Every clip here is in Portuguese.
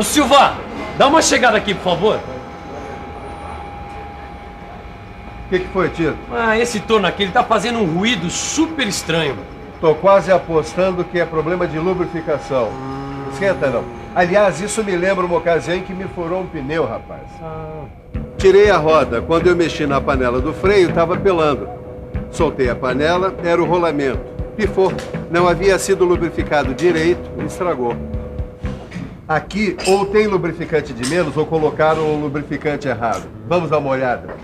Ô Silva, dá uma chegada aqui, por favor. O que foi, Tito? Esse torno aqui, ele tá fazendo um ruído super estranho. Tô quase apostando que é problema de lubrificação. Esquenta não. Aliás, isso me lembra uma ocasião em que me furou um pneu, rapaz. Tirei a roda. Quando eu mexi na panela do freio, estava pelando. Soltei a panela, era o rolamento. Pifou. Não havia sido lubrificado direito e estragou. Aqui, ou tem lubrificante de menos, ou colocaram o lubrificante errado. Vamos dar uma olhada.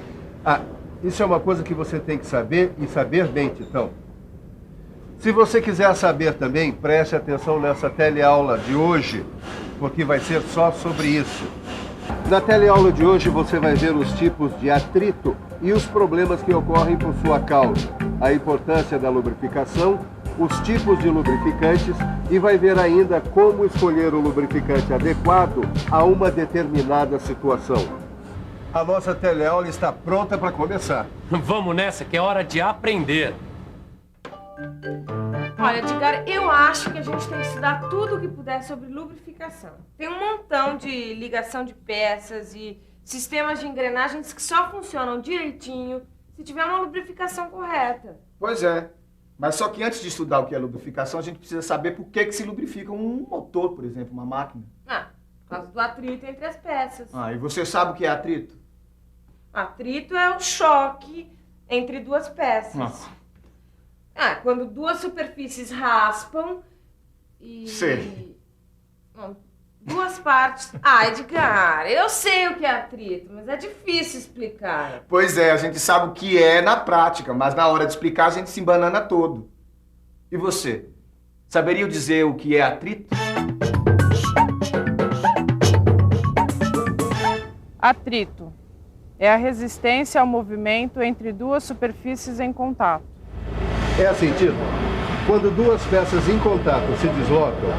Isso é uma coisa que você tem que saber, e saber bem, Titão. Se você quiser saber também, preste atenção nessa teleaula de hoje, porque vai ser só sobre isso. Na teleaula de hoje você vai ver os tipos de atrito e os problemas que ocorrem por sua causa, a importância da lubrificação, os tipos de lubrificantes e vai ver ainda como escolher o lubrificante adequado a uma determinada situação. A nossa teleaula está pronta para começar. Vamos nessa, que é hora de aprender. Olha, Edgar, eu acho que a gente tem que estudar tudo o que puder sobre lubrificação. Tem um montão de ligação de peças e sistemas de engrenagens que só funcionam direitinho se tiver uma lubrificação correta. Pois é. Mas só que antes de estudar o que é lubrificação, a gente precisa saber por que se lubrifica um motor, por exemplo, uma máquina. Por causa do atrito entre as peças. E você sabe o que é atrito? Atrito é o choque entre duas peças. Quando duas superfícies raspam e... Sei. Duas partes... Edgar, eu sei o que é atrito, mas é difícil explicar. Pois é, a gente sabe o que é na prática, mas na hora de explicar a gente se embanana todo. E você? Saberia dizer o que é atrito? Atrito é a resistência ao movimento entre duas superfícies em contato. É assim, Tito. Quando duas peças em contato se deslocam,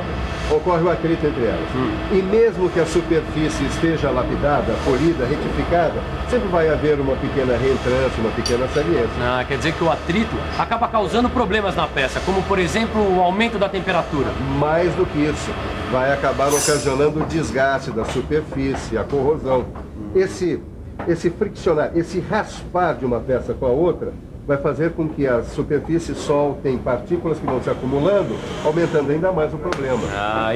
ocorre o atrito entre elas. E mesmo que a superfície esteja lapidada, polida, retificada, sempre vai haver uma pequena reentrância, uma pequena saliência. Quer dizer que o atrito acaba causando problemas na peça, como, por exemplo, o aumento da temperatura. Mais do que isso, vai acabar ocasionando o desgaste da superfície, a corrosão. Esse friccionar, esse raspar de uma peça com a outra, vai fazer com que as superfícies soltem partículas que vão se acumulando, aumentando ainda mais o problema.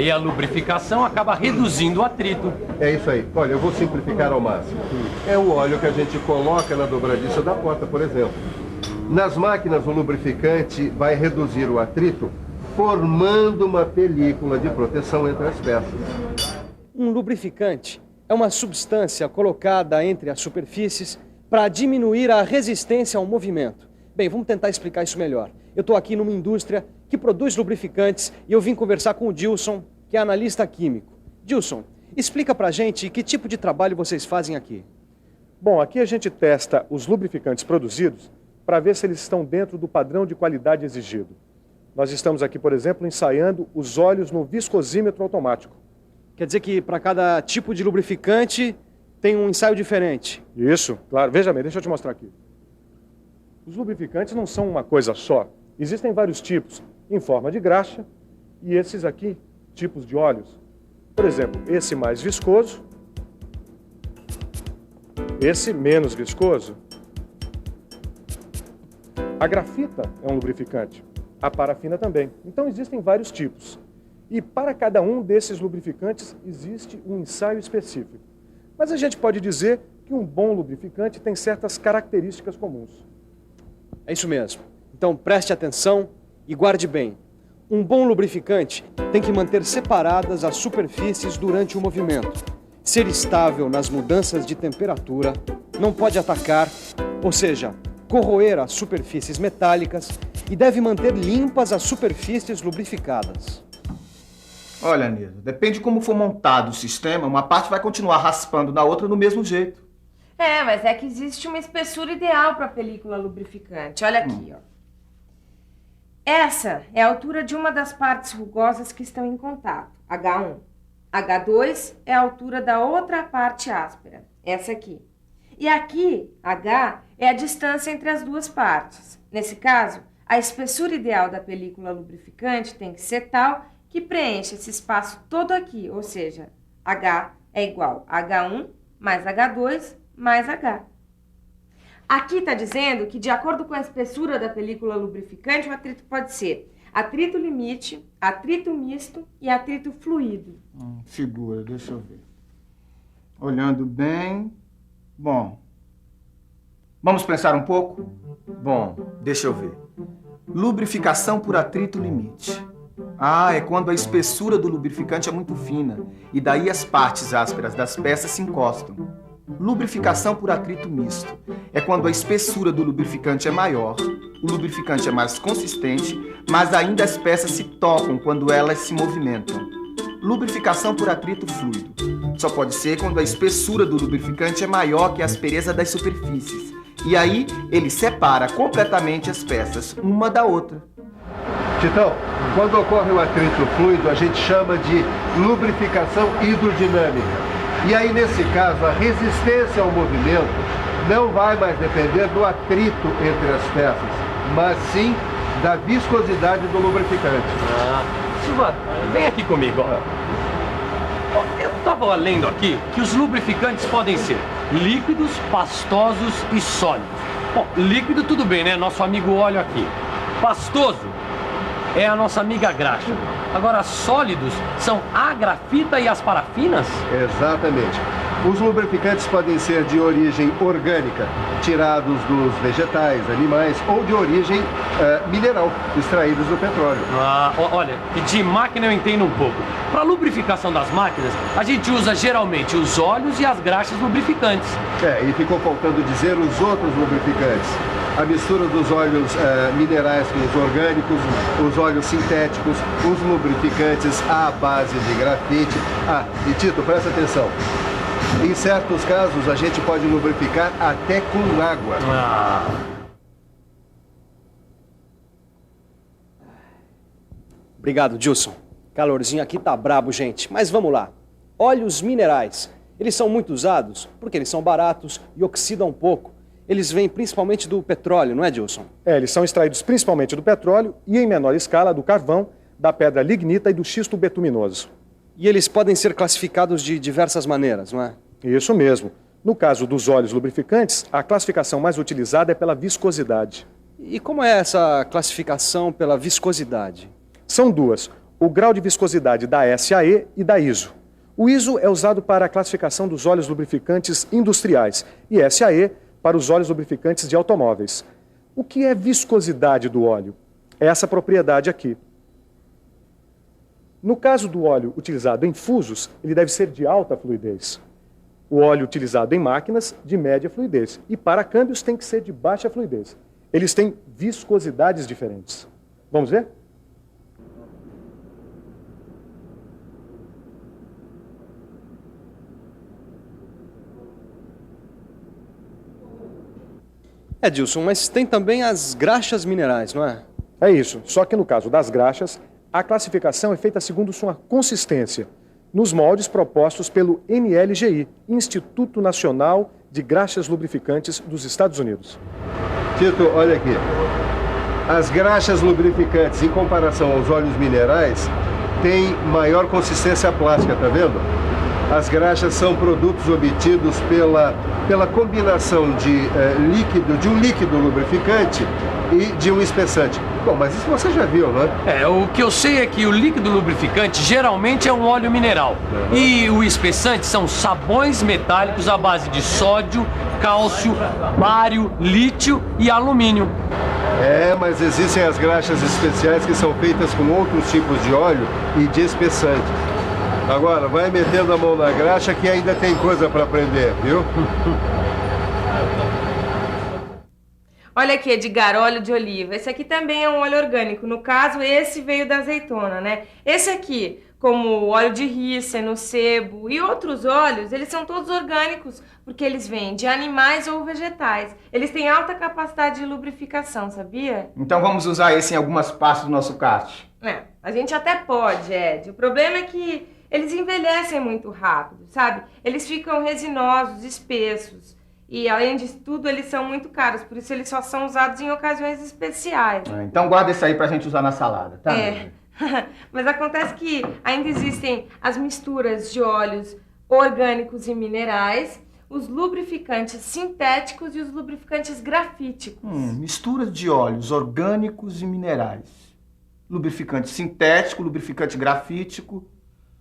E a lubrificação acaba reduzindo o atrito. É isso aí. Olha, eu vou simplificar ao máximo. É o óleo que a gente coloca na dobradiça da porta, por exemplo. Nas máquinas, o lubrificante vai reduzir o atrito, formando uma película de proteção entre as peças. Um lubrificante é uma substância colocada entre as superfícies para diminuir a resistência ao movimento. Bem, vamos tentar explicar isso melhor. Eu estou aqui numa indústria que produz lubrificantes e eu vim conversar com o Dilson, que é analista químico. Dilson, explica pra gente que tipo de trabalho vocês fazem aqui. Bom, aqui a gente testa os lubrificantes produzidos para ver se eles estão dentro do padrão de qualidade exigido. Nós estamos aqui, por exemplo, ensaiando os óleos no viscosímetro automático. Quer dizer que para cada tipo de lubrificante tem um ensaio diferente? Isso, claro. Veja bem, deixa eu te mostrar aqui. Os lubrificantes não são uma coisa só. Existem vários tipos, em forma de graxa, e esses aqui, tipos de óleos. Por exemplo, esse mais viscoso, esse menos viscoso. A grafita é um lubrificante, a parafina também. Então existem vários tipos. E para cada um desses lubrificantes existe um ensaio específico. Mas a gente pode dizer que um bom lubrificante tem certas características comuns. É isso mesmo. Então preste atenção e guarde bem. Um bom lubrificante tem que manter separadas as superfícies durante o movimento, ser estável nas mudanças de temperatura, não pode atacar, ou seja, corroer as superfícies metálicas e deve manter limpas as superfícies lubrificadas. Olha, Nilo, depende de como for montado o sistema, uma parte vai continuar raspando na outra do mesmo jeito. Mas é que existe uma espessura ideal para a película lubrificante. Olha aqui, ó. Essa é a altura de uma das partes rugosas que estão em contato, H1. H2 é a altura da outra parte áspera, essa aqui. E aqui, H, é a distância entre as duas partes. Nesse caso, a espessura ideal da película lubrificante tem que ser tal que preencha esse espaço todo aqui, ou seja, H é igual a H1 mais H2 mais H. Aqui está dizendo que, de acordo com a espessura da película lubrificante, o atrito pode ser atrito limite, atrito misto e atrito fluido. Figura, deixa eu ver. Olhando bem... Bom, vamos pensar um pouco? Bom, deixa eu ver. Lubrificação por atrito limite. É quando a espessura do lubrificante é muito fina e daí as partes ásperas das peças se encostam. Lubrificação por atrito misto. É quando a espessura do lubrificante é maior, o lubrificante é mais consistente, mas ainda as peças se tocam quando elas se movimentam. Lubrificação por atrito fluido. Só pode ser quando a espessura do lubrificante é maior que a aspereza das superfícies. E aí ele separa completamente as peças, uma da outra. Titão, quando ocorre o atrito fluido, a gente chama de lubrificação hidrodinâmica. E aí, nesse caso, a resistência ao movimento não vai mais depender do atrito entre as peças, mas sim da viscosidade do lubrificante. Silva, vem aqui comigo. Eu estava lendo aqui que os lubrificantes podem ser líquidos, pastosos e sólidos. Bom, líquido tudo bem, né? Nosso amigo óleo aqui. Pastoso é a nossa amiga graxa. Agora, sólidos são a grafita e as parafinas? Exatamente. Os lubrificantes podem ser de origem orgânica, tirados dos vegetais, animais, ou de origem mineral, extraídos do petróleo. Olha, de máquina eu entendo um pouco. Para lubrificação das máquinas, a gente usa geralmente os óleos e as graxas lubrificantes. E ficou faltando dizer os outros lubrificantes. A mistura dos óleos minerais com os orgânicos, os óleos sintéticos, os lubrificantes à base de grafite. E Tito, presta atenção. Em certos casos, a gente pode lubrificar até com água. Obrigado, Gilson. Calorzinho aqui tá brabo, gente. Mas vamos lá. Óleos minerais. Eles são muito usados porque eles são baratos e oxidam pouco. Eles vêm principalmente do petróleo, não é, Gilson? Eles são extraídos principalmente do petróleo e, em menor escala, do carvão, da pedra lignita e do xisto betuminoso. E eles podem ser classificados de diversas maneiras, não é? Isso mesmo. No caso dos óleos lubrificantes, a classificação mais utilizada é pela viscosidade. E como é essa classificação pela viscosidade? São duas: o grau de viscosidade da SAE e da ISO. O ISO é usado para a classificação dos óleos lubrificantes industriais e SAE para os óleos lubrificantes de automóveis. O que é viscosidade do óleo? É essa propriedade aqui. No caso do óleo utilizado em fusos, ele deve ser de alta fluidez. O óleo utilizado em máquinas, de média fluidez. E para câmbios tem que ser de baixa fluidez. Eles têm viscosidades diferentes. Vamos ver? Gilson, mas tem também as graxas minerais, não é? É isso, só que no caso das graxas, a classificação é feita segundo sua consistência, nos moldes propostos pelo NLGI, Instituto Nacional de Graxas Lubrificantes dos Estados Unidos. Tito, olha aqui. As graxas lubrificantes, em comparação aos óleos minerais, têm maior consistência plástica, tá vendo? As graxas são produtos obtidos pela combinação de um líquido lubrificante e de um espessante. Bom, mas isso você já viu, não é? O que eu sei é que o líquido lubrificante geralmente é um óleo mineral. E o espessante são sabões metálicos à base de sódio, cálcio, bário, lítio e alumínio. Mas existem as graxas especiais que são feitas com outros tipos de óleo e de espessante. Agora, vai metendo a mão na graxa que ainda tem coisa para aprender, viu? Olha aqui, Edgar, óleo de oliva. Esse aqui também é um óleo orgânico. No caso, esse veio da azeitona, né? Esse aqui, como o óleo de rícino, sebo e outros óleos, eles são todos orgânicos, porque eles vêm de animais ou vegetais. Eles têm alta capacidade de lubrificação, sabia? Então vamos usar esse em algumas partes do nosso kart. A gente até pode, Ed. O problema é que eles envelhecem muito rápido, sabe? Eles ficam resinosos, espessos. E, além de tudo, eles são muito caros. Por isso, eles só são usados em ocasiões especiais. Então, guarda esse aí pra gente usar na salada, tá? Mas acontece que ainda existem as misturas de óleos orgânicos e minerais, os lubrificantes sintéticos e os lubrificantes grafíticos. Mistura de óleos orgânicos e minerais. Lubrificante sintético, lubrificante grafítico.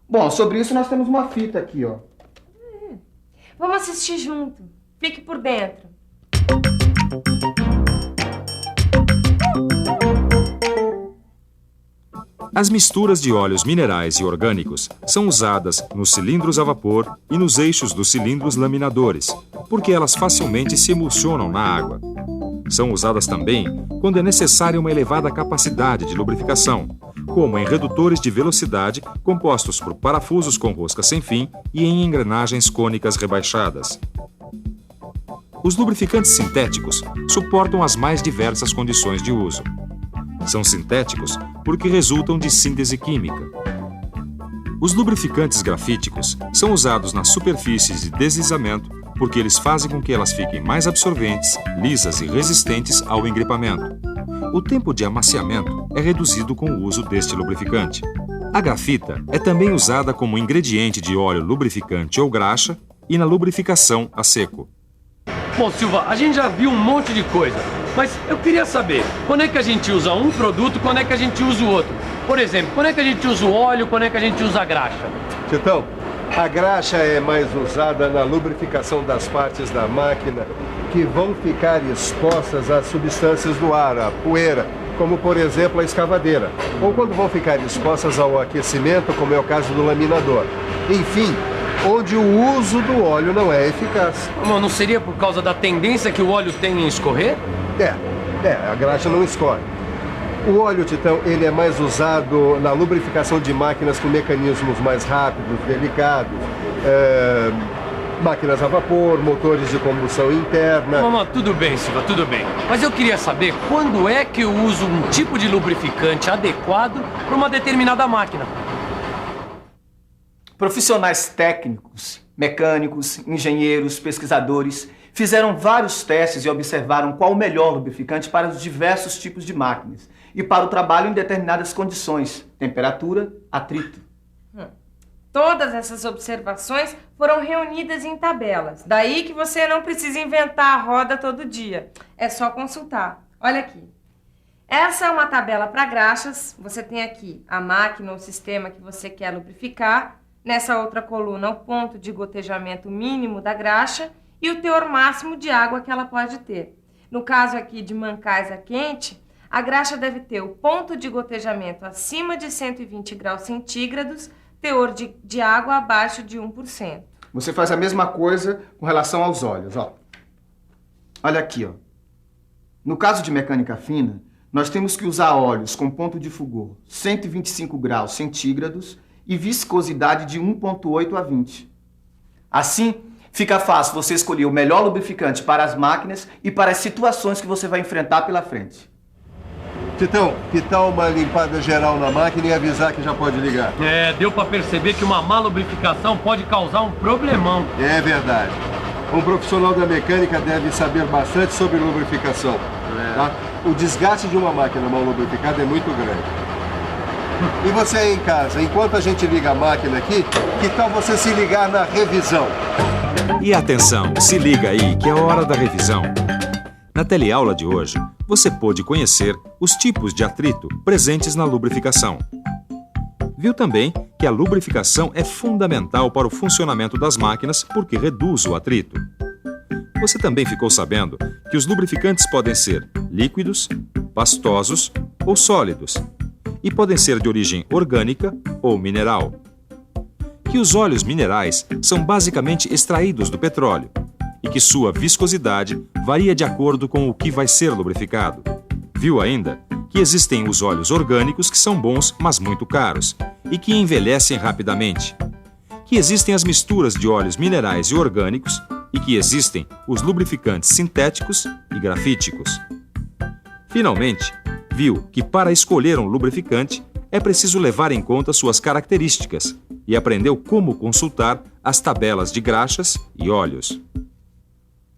Bom, sobre isso nós temos uma fita aqui, ó. Vamos assistir junto. Fique por dentro. As misturas de óleos minerais e orgânicos são usadas nos cilindros a vapor e nos eixos dos cilindros laminadores, porque elas facilmente se emulsionam na água. São usadas também quando é necessária uma elevada capacidade de lubrificação, como em redutores de velocidade compostos por parafusos com rosca sem fim e em engrenagens cônicas rebaixadas. Os lubrificantes sintéticos suportam as mais diversas condições de uso. São sintéticos porque resultam de síntese química. Os lubrificantes grafíticos são usados nas superfícies de deslizamento porque eles fazem com que elas fiquem mais absorventes, lisas e resistentes ao engripamento. O tempo de amaciamento é reduzido com o uso deste lubrificante. A grafita é também usada como ingrediente de óleo lubrificante ou graxa e na lubrificação a seco. Bom, Silva, a gente já viu um monte de coisa, mas eu queria saber, quando é que a gente usa um produto, quando é que a gente usa o outro? Por exemplo, quando é que a gente usa o óleo, quando é que a gente usa a graxa? Titão, a graxa é mais usada na lubrificação das partes da máquina que vão ficar expostas às substâncias do ar, a poeira, como por exemplo a escavadeira, ou quando vão ficar expostas ao aquecimento, como é o caso do laminador. Enfim, onde o uso do óleo não é eficaz. Não seria por causa da tendência que o óleo tem em escorrer? A graxa não escorre. O óleo, Titão, ele é mais usado na lubrificação de máquinas com mecanismos mais rápidos, delicados, máquinas a vapor, motores de combustão interna. Tudo bem, Silva, tudo bem. Mas eu queria saber quando é que eu uso um tipo de lubrificante adequado para uma determinada máquina. Profissionais técnicos, mecânicos, engenheiros, pesquisadores fizeram vários testes e observaram qual o melhor lubrificante para os diversos tipos de máquinas e para o trabalho em determinadas condições, temperatura, atrito. Todas essas observações foram reunidas em tabelas. Daí que você não precisa inventar a roda todo dia. É só consultar. Olha aqui. Essa é uma tabela para graxas. Você tem aqui a máquina ou sistema que você quer lubrificar. Nessa outra coluna, o ponto de gotejamento mínimo da graxa e o teor máximo de água que ela pode ter. No caso aqui de Mancais a quente, a graxa deve ter o ponto de gotejamento acima de 120 graus centígrados, teor de água abaixo de 1%. Você faz a mesma coisa com relação aos óleos, ó. Olha aqui, ó. No caso de mecânica fina, nós temos que usar óleos com ponto de fulgor 125 graus centígrados e viscosidade de 1,8 a 20. Assim, fica fácil você escolher o melhor lubrificante para as máquinas e para as situações que você vai enfrentar pela frente. Titão, que tal uma limpada geral na máquina e avisar que já pode ligar? Deu para perceber que uma má lubrificação pode causar um problemão. É verdade. Um profissional da mecânica deve saber bastante sobre lubrificação. Tá? O desgaste de uma máquina mal lubrificada é muito grande. E você aí em casa, enquanto a gente liga a máquina aqui, que tal você se ligar na revisão? E atenção, se liga aí que é hora da revisão. Na teleaula de hoje, você pôde conhecer os tipos de atrito presentes na lubrificação. Viu também que a lubrificação é fundamental para o funcionamento das máquinas porque reduz o atrito. Você também ficou sabendo que os lubrificantes podem ser líquidos, pastosos ou sólidos e podem ser de origem orgânica ou mineral. Que os óleos minerais são basicamente extraídos do petróleo e que sua viscosidade varia de acordo com o que vai ser lubrificado. Viu ainda que existem os óleos orgânicos que são bons, mas muito caros, e que envelhecem rapidamente. Que existem as misturas de óleos minerais e orgânicos e que existem os lubrificantes sintéticos e grafíticos. Finalmente, viu que para escolher um lubrificante é preciso levar em conta suas características e aprendeu como consultar as tabelas de graxas e óleos.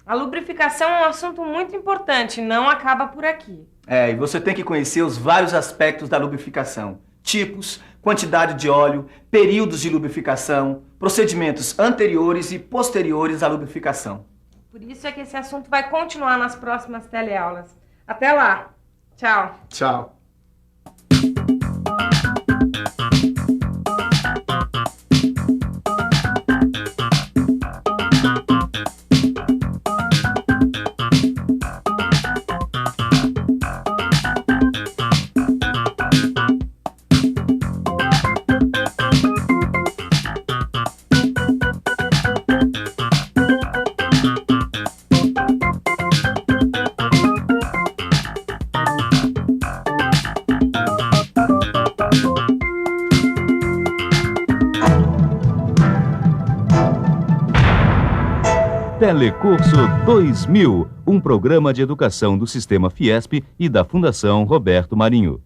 A lubrificação é um assunto muito importante, não acaba por aqui. E você tem que conhecer os vários aspectos da lubrificação, tipos, quantidade de óleo, períodos de lubrificação, procedimentos anteriores e posteriores à lubrificação. Por isso é que esse assunto vai continuar nas próximas teleaulas. Até lá. Tchau. Tchau. Telecurso 2000, um programa de educação do Sistema Fiesp e da Fundação Roberto Marinho.